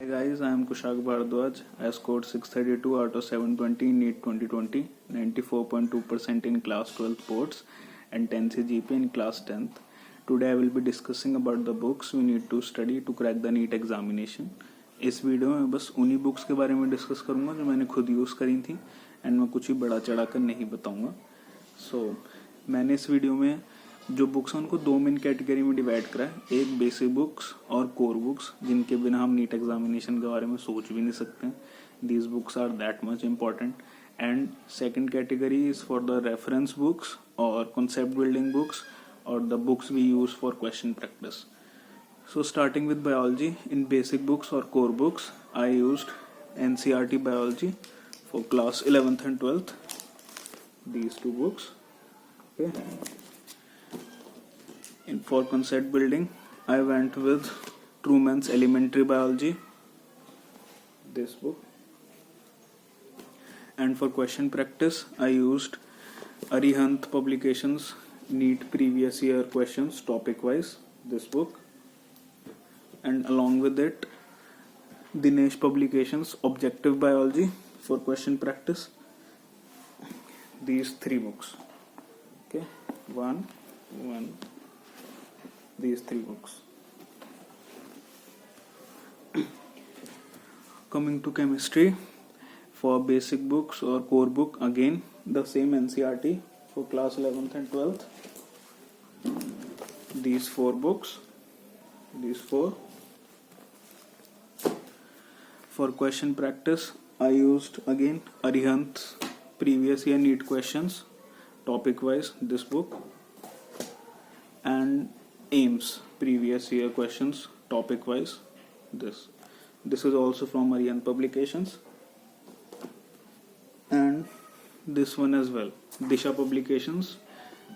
Hey guys, I am Kushak Bharadwaj. I scored 632 out of 720 in NEET 2020, 94.2% in class 12 sports and 10 CGPA in class 10th. Today I will be discussing about the books we need to study to crack the NEET examination. इस video में बस उन्हीं books के बारे में discuss करूंगा जो मैंने खुद यूज़ करी थी एंड मैं कुछ भी बड़ा चढ़ा कर नहीं बताऊंगा. मैंने इस वीडियो में जो बुक्स हैं उनको दो मेन कैटेगरी में डिवाइड करा है. एक बेसिक बुक्स और कोर बुक्स जिनके बिना हम नीट एग्जामिनेशन के बारे में सोच भी नहीं सकते. These books are that much important. And second category is for the reference books और कॉन्सेप्ट बिल्डिंग बुक्स और the books we use for question practice. So starting with biology, in basic books or core books, I used NCERT biology for class 11th and 12th. These two books. Okay. For concept building, I went with Truman's Elementary Biology. This book. And for question practice, I used Arihant Publications NEET Previous Year Questions Topic Wise. This book. And along with it, Dinesh Publications Objective Biology for question practice. These three books. Okay, one, these three books. Coming to chemistry, for basic books or core book, again the same NCERT for class 11th and 12th. These four books. These four. For question practice, I used again Arihant's previous year NEET questions topic wise, this book, and Ames previous year questions topic wise, this is also from Arihant Publications. And this one as well, Disha Publications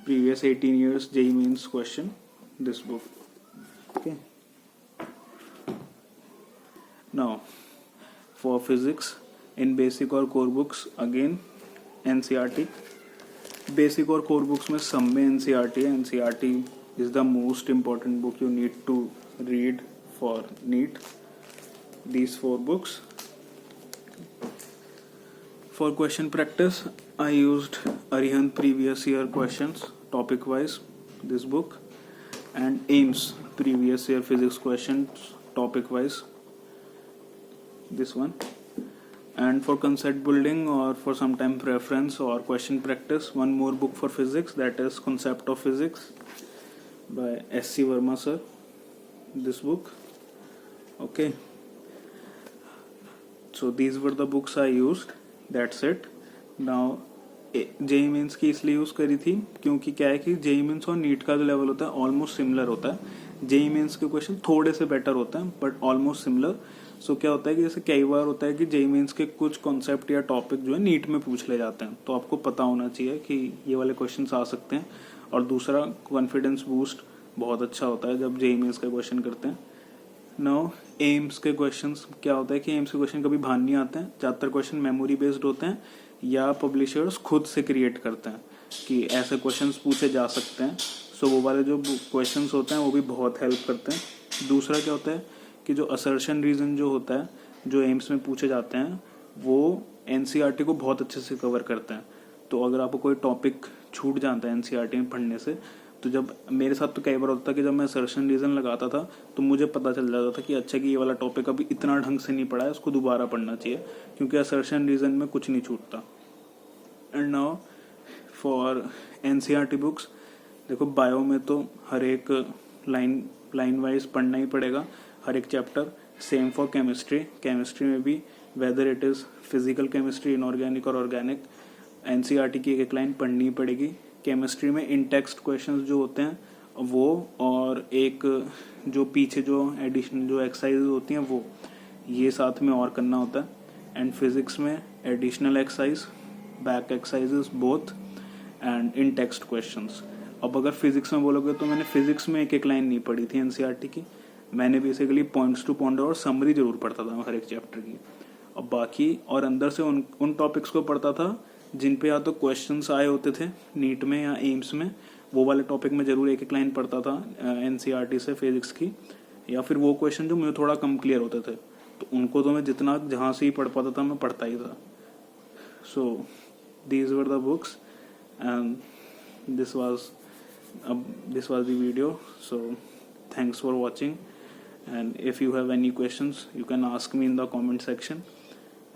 previous 18 years JEE Mains question, this book. Okay, now for physics, in basic और core books, again NCERT. Basic और core books में सब में NCERT है. NCERT is the most important book you need to read for NEET. These four books. For question practice, I used Arihant previous year questions topic wise, this book, and Ames previous year physics questions topic wise, this one. And for concept building or for some time preference or question practice, one more book for physics, that is Concept of Physics by S.C. Verma sir, this book. Okay, so these were the books I used. That's it. Now JEE mains की इसलिए use करी थी क्योंकि क्या है कि JEE means और NEET का जो लेवल होता है ऑलमोस्ट सिमिलर होता है. जेई मीन्स के क्वेश्चन थोड़े से बेटर होते हैं बट ऑलमोस्ट सिमिलर. सो क्या होता है कि जैसे कई बार होता है कि जेई मीन्स के कुछ कॉन्सेप्ट या टॉपिक जो है नीट में पूछ ले जाते हैं, तो आपको पता होना चाहिए कि ये वाले क्वेश्चन आ सकते हैं. और दूसरा, कॉन्फिडेंस बूस्ट बहुत अच्छा होता है जब जेई मीन्स के क्वेश्चन करते हैं. नाउ एम्स के क्वेश्चंस क्या होता है कि एम्स के क्वेश्चन कभी भान नहीं आते हैं. ज़्यादातर क्वेश्चन मेमोरी बेस्ड होते हैं या पब्लिशर्स खुद से क्रिएट करते हैं कि ऐसे क्वेश्चंस पूछे जा सकते हैं. सो वो वाले जो क्वेश्चंस होते हैं वो भी बहुत हेल्प करते हैं. दूसरा क्या होता है कि जो असर्शन रीजन जो होता है जो एम्स में पूछे जाते हैं वो एनसीईआरटी को बहुत अच्छे से कवर करते हैं. तो अगर आपको कोई टॉपिक छूट जाता है एनसीईआरटी में पढ़ने से, तो जब मेरे साथ तो कई बार होता था कि जब मैं असर्शन रीजन लगाता था तो मुझे पता चल जाता था कि अच्छा कि ये वाला टॉपिक अभी इतना ढंग से नहीं पढ़ा है, उसको दोबारा पढ़ना चाहिए क्योंकि असर्शन रीजन में कुछ नहीं छूटता. And now for NCERT books, देखो बायो में तो हर एक लाइन वाइज पढ़ना ही पड़ेगा हर एक चैप्टर. सेम फॉर केमिस्ट्री में भी whether it is physical chemistry, inorganic और ऑर्गेनिक, एनसीईआरटी की एक लाइन पढ़नी पड़ेगी. केमिस्ट्री में इन टेक्स्ट क्वेश्चंस जो होते हैं वो, और एक जो पीछे जो एडिशनल जो एक्सरसाइज होती हैं वो, ये साथ में और करना होता है. एंड फिजिक्स में additional exercise, back exercises both, and in text questions. अब अगर फिजिक्स में बोलोगे तो मैंने फिजिक्स में एक लाइन नहीं पढ़ी थी एनसीईआरटी की. मैंने बेसिकली पॉइंट्स टू पॉन्डर और समरी जरूर पढ़ता था हर एक चैप्टर की. अब बाकी और अंदर से उन टॉपिक्स को पढ़ता था जिन पे या तो क्वेश्चंस आए होते थे नीट में या एम्स में, वो वाले टॉपिक में जरूर एक एक लाइन पढ़ता था एनसीईआरटी से फिजिक्स की, या फिर वो क्वेश्चन जो मुझे थोड़ा कम क्लियर होते थे तो उनको तो मैं जितना जहाँ से ही पढ़ पाता था मैं पढ़ता ही था. So these were the books, and this was the video. So thanks for watching, and if you have any questions you can ask me in the comment section,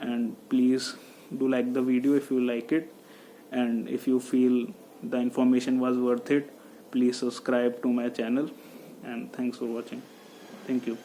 and please do like the video if you like it, and if you feel the information was worth it, please subscribe to my channel, and thanks for watching. Thank you.